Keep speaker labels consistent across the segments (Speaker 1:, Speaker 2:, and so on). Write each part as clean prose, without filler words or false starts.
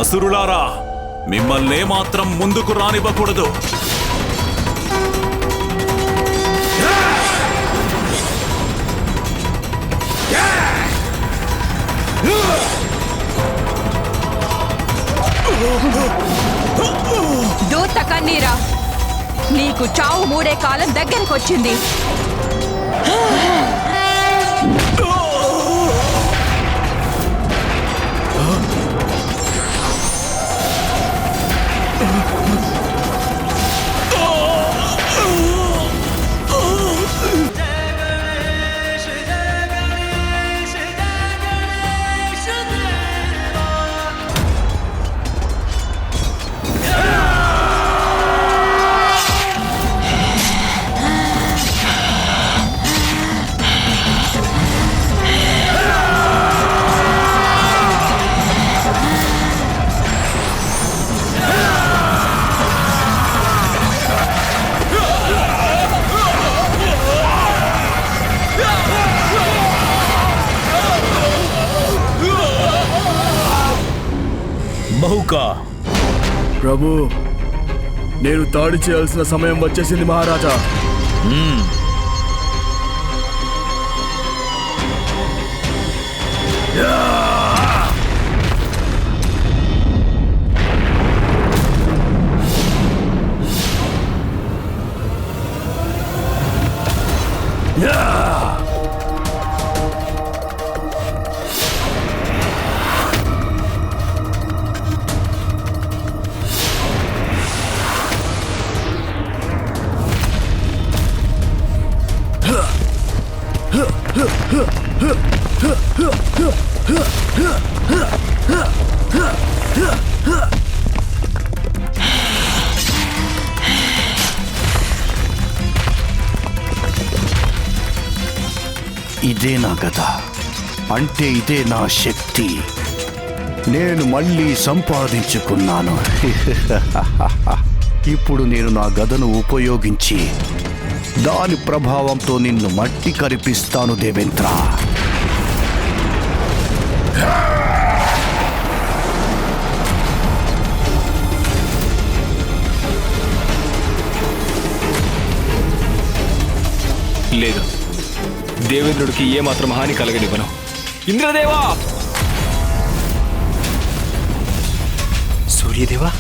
Speaker 1: అసురులారా, మిమ్మల్నే మాత్రం ముందుకు రానివ్వకూడదు.
Speaker 2: దూత కన్నీరా, నీకు చావు మూడే కాలం దగ్గరకొచ్చింది.
Speaker 3: బహుకా
Speaker 4: ప్రభు, నేను దాడి చేయాల్సిన సమయం వచ్చేసింది మహారాజా.
Speaker 3: ఇదే నా గద, అంటే ఇదే నా శక్తి. నేను మళ్ళీ సంపాదించుకున్నాను. ఇప్పుడు నేను నా గదను ఉపయోగించి దాని ప్రభావంతో నిన్ను మట్టి కరిపిస్తాను దేవేంద్ర.
Speaker 5: లేదు, దేవేంద్రుడికి ఏమాత్రం హాని కలగనివ్వను. ఇంద్రదేవా! సూర్యదేవా!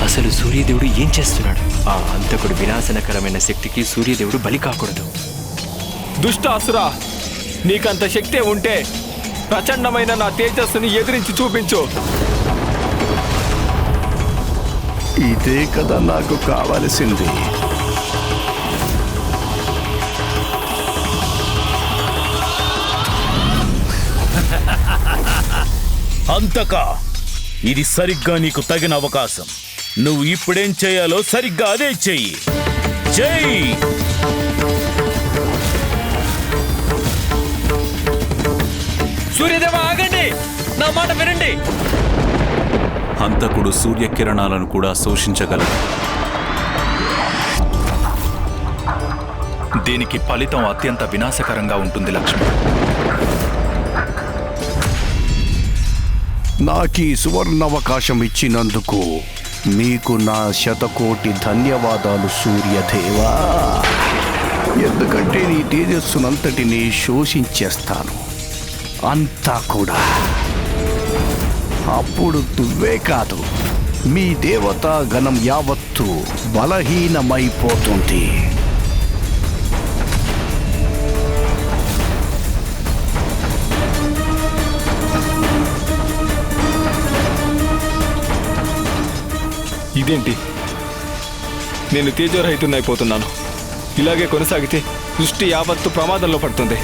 Speaker 5: అసలు సూర్యదేవుడు ఏం చేస్తున్నాడు? ఆ అంతకుడు వినాశనకరమైన శక్తికి సూర్యదేవుడు బలి కాకూడదు. దుష్ట అసురా, నీకంత శక్తే ఉంటే ప్రచండమైన నా తేజస్సుని ఎదిరించి చూపించు.
Speaker 3: ఇదే కదా నాకు కావలసింది.
Speaker 6: అంతకా, ఇది సరిగ్గా నీకు తగిన అవకాశం. నువ్వు ఇప్పుడేం చేయాలో సరిగ్గా అదే చెయ్యి. జై!
Speaker 5: సూర్యదేవ ఆగండి, నా మాట వినండి.
Speaker 1: హంతకుడు సూర్యకిరణాలను కూడా శోషించగలడు.
Speaker 7: దీనికి ఫలితం అత్యంత వినాశకరంగా ఉంటుంది లక్ష్మణ్.
Speaker 3: నాకీ సువర్ణావకాశం ఇచ్చినందుకు మీకు నా శతకోటి ధన్యవాదాలు సూర్యదేవా. ఎందుకంటే నీ తేజస్సునంతటినీ శోషించేస్తాను, అంతా కూడా. అప్పుడు నువ్వే కాదు, మీ దేవతా గణం యావత్తు బలహీనమైపోతుంది.
Speaker 5: ఇదేంటి, నేను తేజోరహితున్నైపోతున్నాను. ఇలాగే కొనసాగితే సృష్టి యావత్తు ప్రమాదంలో పడుతుంది.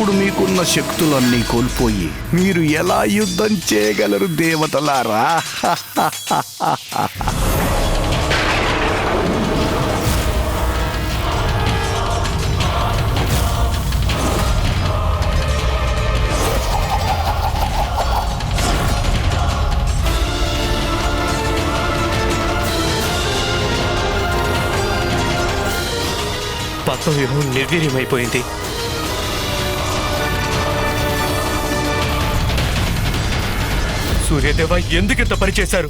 Speaker 3: ఇప్పుడు మీకున్న శక్తులన్నీ కోల్పోయి మీరు ఎలా యుద్ధం చేయగలరు దేవతలారా?
Speaker 5: పద్మవ్యూహం నిర్వీర్యమైపోయింది. సూర్యదేవ ఎందుకింత పనిచేశారు?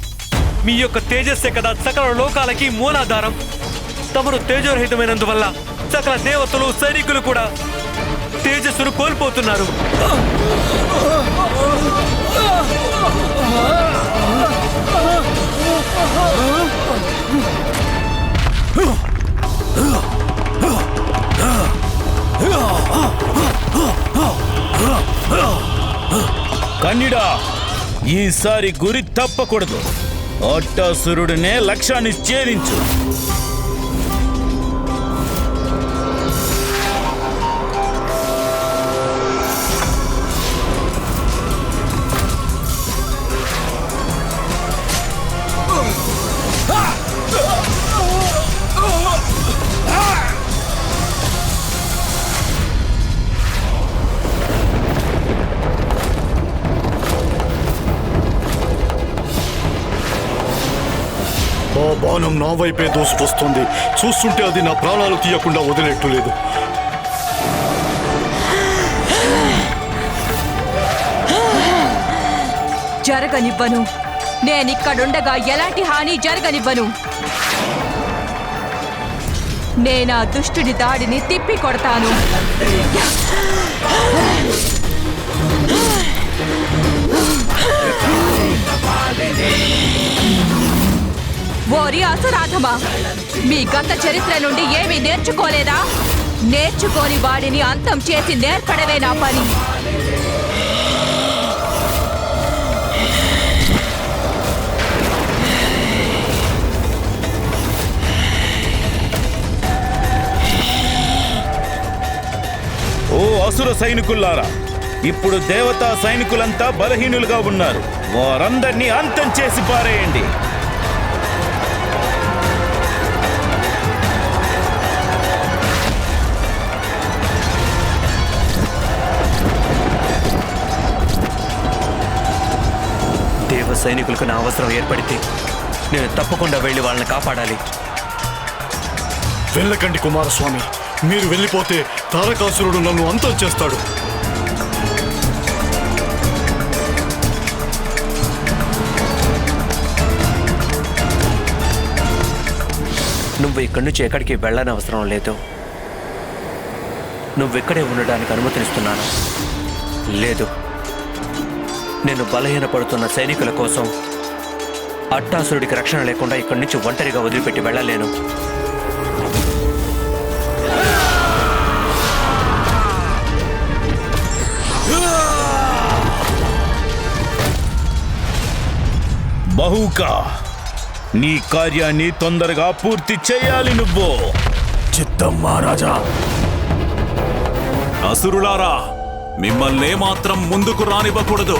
Speaker 5: మీ యొక్క తేజస్సే కదా సకల లోకాలకి మూలాధారం. తమరు తేజోరహితమైనందువల్ల సకల దేవతలు సైనికులు కూడా తేజస్సును కోల్పోతున్నారు.
Speaker 6: కన్నిడా, ఈసారి గురి తప్పకూడదు. అట్టాసురుడినే లక్ష్యాన్ని ఛేదించు.
Speaker 8: ఆ బాణం నా వైపే దూసుకొస్తుంది. చూస్తుంటే అది నా ప్రాణాలు తీయకుండా వదిలేట్టు లేదు.
Speaker 2: జరగనివ్వను. నేనిక్కడుండగా ఎలాంటి హాని జరగనివ్వను. నేనా దుష్టుడి దాడిని తిప్పి కొడతాను. ఓరి అసురాధమా, మీ గత చరిత్ర నుండి ఏమీ నేర్చుకోలేదా? నేర్చుకోని వాడిని అంతం చేసి నేర్పడవే నా పని.
Speaker 6: ఓ అసుర సైనికుల్లారా, ఇప్పుడు దేవతా సైనికులంతా బలహీనులుగా ఉన్నారు. వారందరినీ అంతం చేసి పారేయండి.
Speaker 5: దేవ సైనికులకు నా అవసరం ఏర్పడితే నేను తప్పకుండా వెళ్ళి వాళ్ళని కాపాడాలి.
Speaker 8: వెళ్ళకండి కుమారస్వామి. మీరు వెళ్ళిపోతే తారకాసురుడు నన్ను అంతం చేస్తాడు.
Speaker 5: నువ్వు ఇక్కడి నుంచి ఎక్కడికి వెళ్ళని అవసరం లేదు. నువ్వు ఇక్కడే ఉండడానికి అనుమతినిస్తున్నాను. లేదు, నేను బలహీనపడుతున్న సైనికుల కోసం అట్టాసురుడికి రక్షణ లేకుండా ఇక్కడి నుంచి ఒంటరిగా వదిలిపెట్టి వెళ్ళలేను.
Speaker 6: బహుకా, నీ కార్యాన్ని తొందరగా పూర్తి చేయాలి నువ్వు.
Speaker 4: చిత్తం మహారాజా.
Speaker 1: అసురులారా, మిమ్మల్నే మాత్రం ముందుకు రానివ్వకూడదు.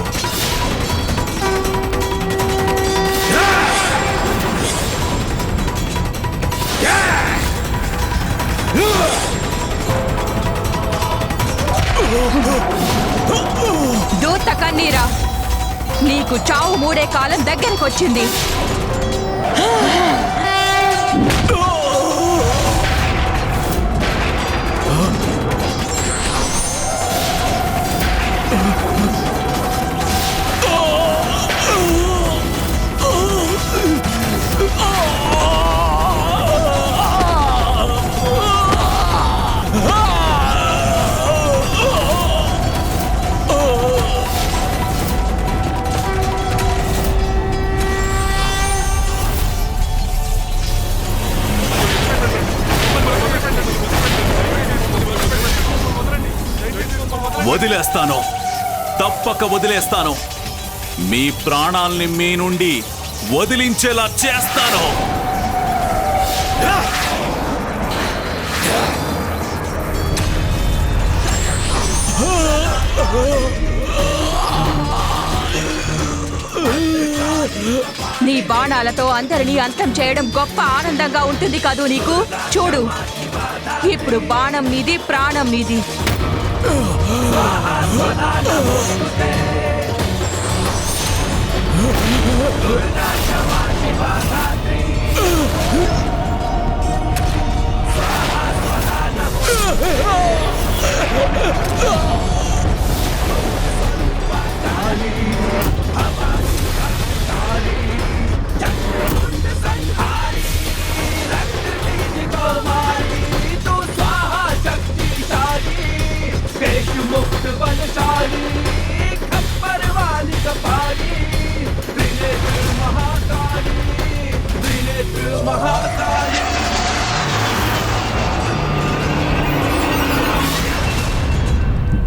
Speaker 2: దూత కన్నీరా, నీకు చావు మూడే కాలం దగ్గరకొచ్చింది.
Speaker 1: వదిలేస్తాను, తప్పక వదిలేస్తాను. మీ ప్రాణాల్ని మీ నుండి వదిలించేలా చేస్తాను.
Speaker 2: నీ బాణాలతో అందరినీ అంతం చేయడం గొప్ప ఆనందంగా ఉంటుంది కదూ నీకు. చూడు, ఇప్పుడు బాణం నీది, ప్రాణం నీది.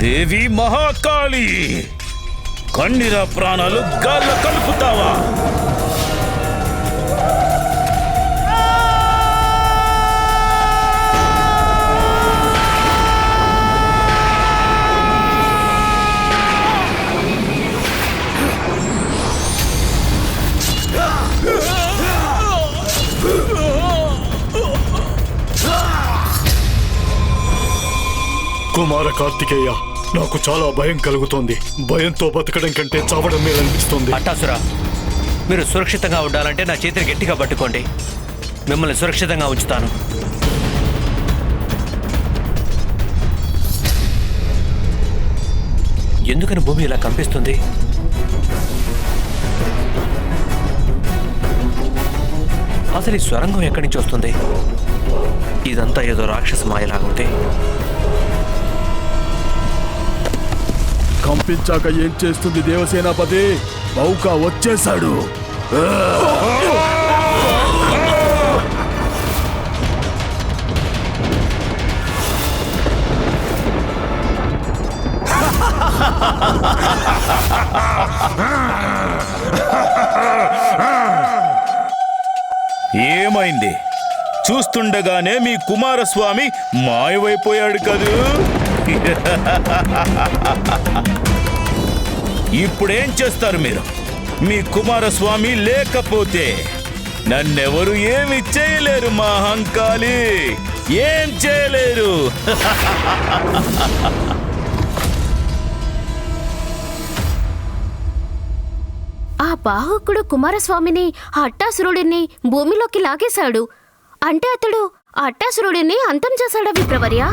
Speaker 6: దేవి మహాకాళి, కన్నీర ప్రాణాలు గాల్లో కలుపుతావా?
Speaker 8: కుమార కార్తికేయ, నాకు చాలా భయం కలుగుతోంది. భయంతో బతకడం కంటే చావడం మేలనిపిస్తుంది.
Speaker 9: అట్టాసురా, మీరు సురక్షితంగా ఉండాలంటే నా చేతిని గట్టిగా పట్టుకోండి. మిమ్మల్ని సురక్షితంగా ఉంచుతాను. ఎందుకని భూమి ఇలా కంపిస్తుంది? అసలు ఈ స్వరంగం ఎక్కడి నుంచి వస్తుంది? ఇదంతా ఏదో రాక్షస మాయలాగుంది.
Speaker 4: కంపించాక ఏం చేస్తుంది దేవసేనాపతి? బౌకా వచ్చేశాడు.
Speaker 6: ఏమైంది? చూస్తుండగానే మీ కుమారస్వామి మాయమైపోయాడు కదూ. ఇప్పుడేం చేస్తారు మీరు? మీ కుమారస్వామి లేకపోతే నన్నెవరు ఏమి చేయలేరు మహంకాళి, ఏం చేయలేరు.
Speaker 10: ఆ బాహుకుడు కుమారస్వామిని, ఆ అట్టాసురుడిని భూమిలోకి లాగేశాడు. అంటే అతడు ఆ అట్టాసురుడిని అంతం చేశాడా విప్రవర్య?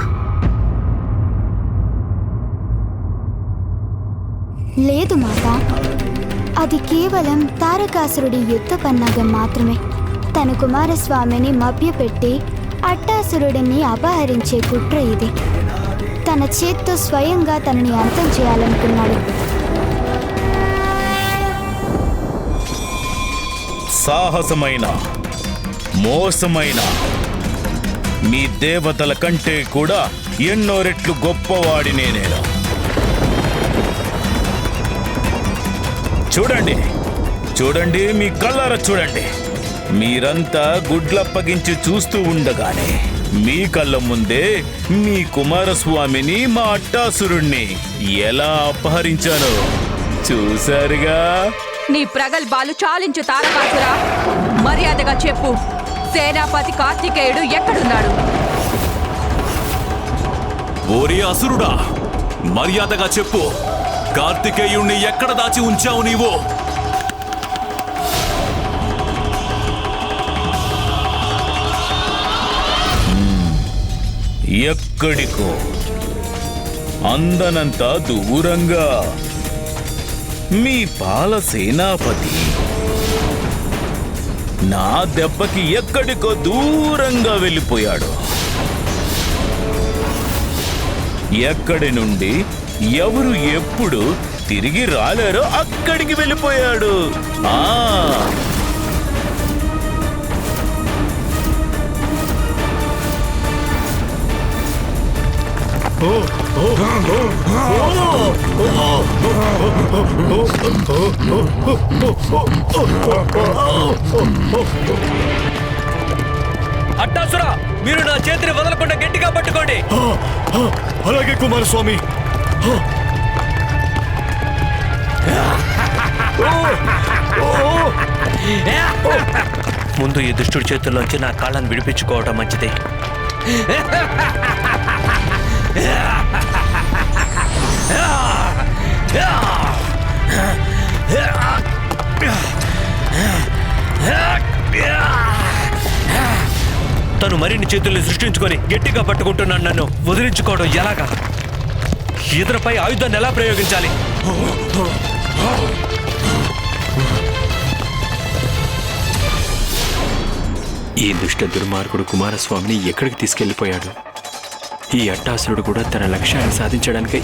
Speaker 11: లేదు మాత, అది కేవలం తారకాసురుడి యుద్ధ పన్నాగం మాత్రమే. తన కుమారస్వామిని మభ్యపెట్టి అట్టాసురుడిని అపహరించే కుట్ర ఇది. తన చేత్తో స్వయంగా తనని అంతం చేయాలనుకున్నాడు.
Speaker 6: సాహసమైన, మోసమైన మీ దేవతల కంటే కూడా ఎన్నో రెట్లు గొప్పవాడినే నేను. చూడండి, చూడండి, మీ కళ్ళారా చూడండి. మీరంతా గుడ్లప్పగించి చూస్తూ ఉండగానే మీ కళ్ళ ముందే మీ కుమారస్వామిని, మా అట్టాసురుణ్ణి ఎలా అపహరించానో చూశారుగా.
Speaker 2: నీ ప్రగల్భాలు చాలించు తారకాసురా. మర్యాదగా చెప్పు, సేనాపతి కార్తికేయుడు ఎక్కడున్నాడు?
Speaker 1: ఓరి అసురుడా, మర్యాదగా చెప్పు, కార్తికేయుణ్ణి ఎక్కడ దాచి ఉంచావు నీవు?
Speaker 6: ఎక్కడికో అందనంత దూరంగా మీ పాల సేనాపతి నా దెబ్బకి ఎక్కడికో దూరంగా వెళ్ళిపోయాడు. ఎక్కడి నుండి ఎవరు ఎప్పుడు తిరిగి రాలేరో అక్కడికి వెళ్ళిపోయాడు.
Speaker 9: అట్టాసురా, మీరు నా చేతిని వదలకుండా గట్టిగా పట్టుకోండి.
Speaker 8: అలాగే కుమారస్వామి.
Speaker 9: ముందు ఈ దుష్టుడి చేతుల్లోంచి నా కాళ్ళను విడిపించుకోవడం మంచిది. తను మరిన్ని చేతుల్ని సృష్టించుకొని గట్టిగా పట్టుకుంటున్నాను. నన్ను వదిలించుకోవడం ఎలాగా? ఇతరుపై ఆయుధాన్ని ఎలా ప్రయోగించాలి? ఈ దుష్ట దుర్మార్గుడు కుమారస్వామిని ఎక్కడికి తీసుకెళ్లిపోయాడు? ఈ అట్టాసురుడు కూడా తన లక్ష్యాన్ని సాధించడానికై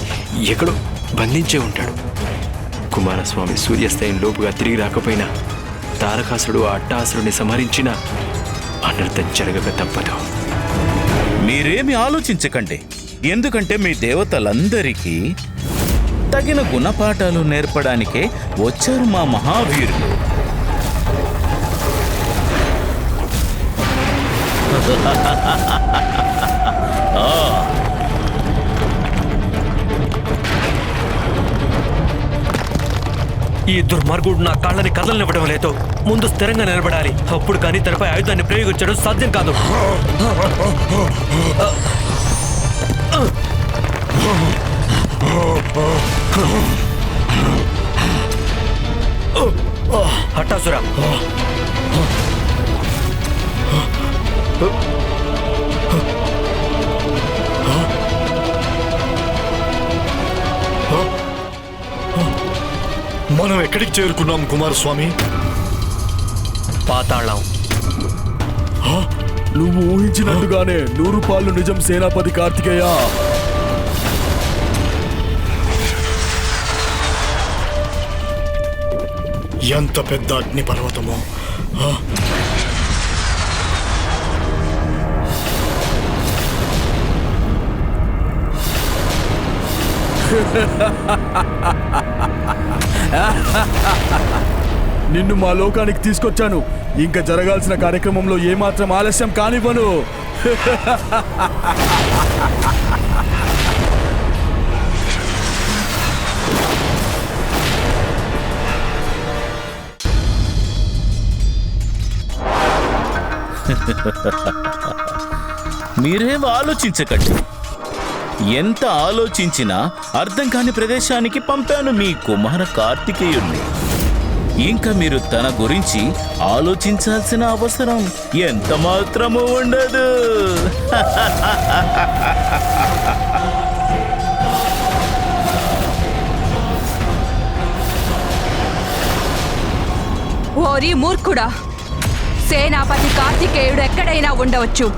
Speaker 9: ఎక్కడో బంధించే ఉంటాడు. కుమారస్వామి సూర్యాస్తయం లోపుగా తిరిగి రాకపోయినా తారకాసురుడు ఆ అట్టాసురుడిని సంహరించిన అనర్థం జరగక తప్పదు.
Speaker 6: మీరేమి ఆలోచించకండి, ఎందుకంటే మీ దేవతలందరికీ తగిన గుణపాఠాలు నేర్పడానికే వచ్చారు మా మహావీరులు.
Speaker 9: ఈ దుర్మార్గుడు నా కాళ్ళని కదలనివ్వడం లేదు. ముందు స్థిరంగా నిలబడాలి, అప్పుడు కానీ తనపై ఆయుధాన్ని ప్రయోగించడం సాధ్యం కాదు. హఠాసురా,
Speaker 8: మనం ఎక్కడికి చేరుకున్నాం కుమారస్వామి?
Speaker 9: పాతాళం.
Speaker 4: నువ్వు ఊహించినట్టుగానే 100 పాళ్ళు నిజం సేనాపతి కార్తికేయ.
Speaker 8: ఎంత పెద్ద అగ్ని పర్వతమో!
Speaker 4: నిన్ను మా లోకానికి తీసుకొచ్చాను. ఇంకా జరగాల్సిన కార్యక్రమంలో ఏమాత్రం ఆలస్యం కానివ్వను.
Speaker 6: మీరేం ఆలోచించకండి. ఎంత ఆలోచించినా అర్థం కాని ప్రదేశానికి పంపాను మీ కుమార కార్తికేయుణ్ణి. ఇంకా మీరు తన గురించి ఆలోచించాల్సిన అవసరం ఎంత మాత్రమూ ఉండదు.
Speaker 2: ఓరి మూర్ఖుడా, సేనాపతి కార్తికేయుడు ఎక్కడైనా ఉండవచ్చు.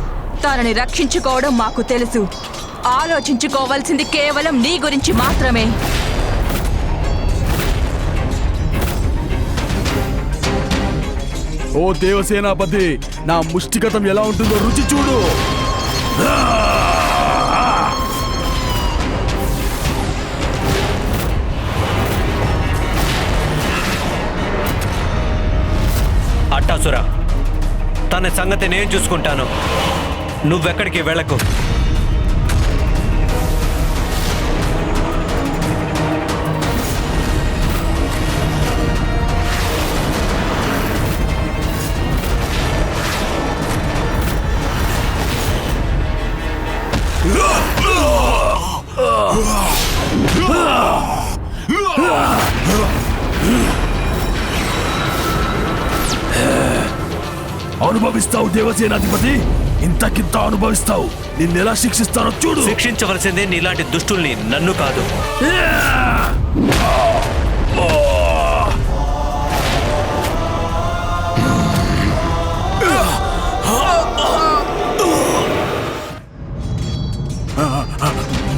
Speaker 2: తనని రక్షించుకోవడం మాకు తెలుసు. ఆలోచించుకోవాల్సింది కేవలం నీ గురించి మాత్రమే.
Speaker 4: ఓ దేవసేనాపతి, నా ముష్టికతం ఎలా ఉంటుందో రుచి చూడు.
Speaker 9: అట్టాసురా, తన సంగతి నేను చూసుకుంటాను. నువ్వెక్కడికి వెళ్ళకు.
Speaker 4: అనుభవిస్తావు దేవసేనాధిపతి, ఇంతకింత అనుభవిస్తావు. నిన్నెలా శిక్షిస్తారో చూడు.
Speaker 9: శిక్షించవలసిందే నీలాంటి దుష్టుల్ని, నన్ను కాదు.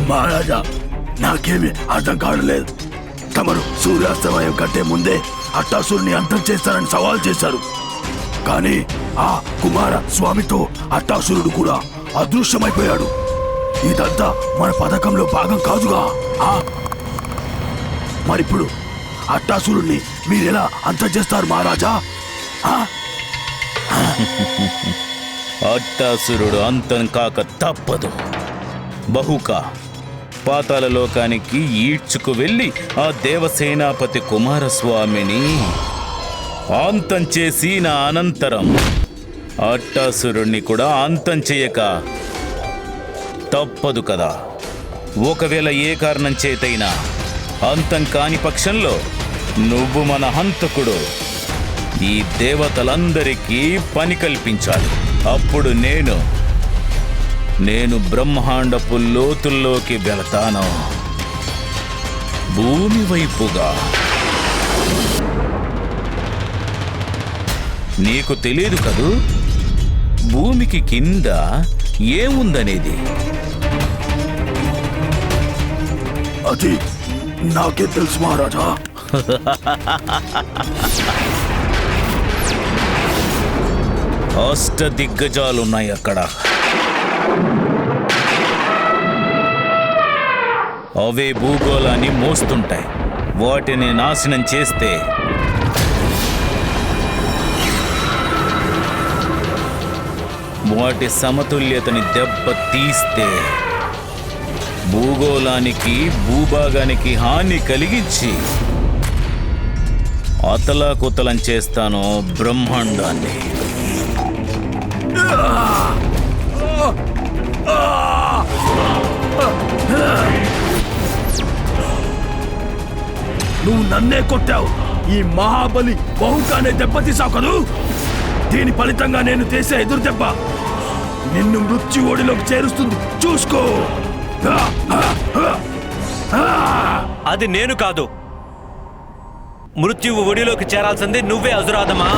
Speaker 4: మహారాజా, నాకేమీ అర్థం కావట్లేదు. తమరు సూర్యాస్తమయం కంటే ముందే అట్టాసురుని అంతం చేస్తారని సవాల్ చేశారు. కానీ ఆ కుమార స్వామితో అట్టాసురుడు కూడా అదృశ్యమైపోయాడు. ఇదంతా మన పథకంలో భాగం కాదుగా. మరిప్పుడు అట్టాసురుణ్ణి మీరెలా అంతం చేస్తారు మహారాజా?
Speaker 6: అట్టాసురుడు అంతం కాక తప్పదు. బహుకా పాతాళ లోకానికి ఈడ్చుకు వెళ్ళి ఆ దేవసేనాపతి కుమారస్వామిని అంతం చేసి నా అనంతరం అట్టాసురుణ్ణి కూడా అంతం చేయక తప్పదు కదా. ఒకవేళ ఏ కారణం చేతైనా అంతం కాని పక్షంలో నువ్వు మన హంతకుడు ఈ దేవతలందరికీ పని కల్పించాలి. అప్పుడు నేను బ్రహ్మాండపు లోతుల్లోకి వెళతాను, భూమి వైపుగా. నీకు తెలియదు కదూ భూమికి కింద ఏముందనేది.
Speaker 4: అది నాకే తెలుసు మహారాజా.
Speaker 6: అష్టదిగ్గజాలున్నాయి అక్కడ. అవే భూగోళాన్ని మోస్తుంటాయి. వాటిని నాశనం చేస్తే వాటి సమతుల్యతని దెబ్బ తీస్తే భూగోళానికి భూభాగానికి హాని కలిగించి అతలాకుతలం చేస్తాను బ్రహ్మాండాన్ని.
Speaker 4: నువ్వు నన్నే కొట్టావు. ఈ మహాబలి బహుకానే దెబ్బతీసావు కదూ. దీని ఫలితంగా నేను చేసే ఎదురు దెబ్బ నిన్ను మృత్యు ఓడిలోకి చేరుస్తుంది, చూసుకో.
Speaker 12: అది నేను కాదు, మృత్యువు ఒడిలోకి చేరాల్సింది నువ్వే అసురాధమా.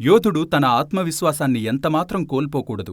Speaker 13: యోధుడు తన ఆత్మవిశ్వాసాన్ని ఎంతమాత్రం కోల్పోకూడదు.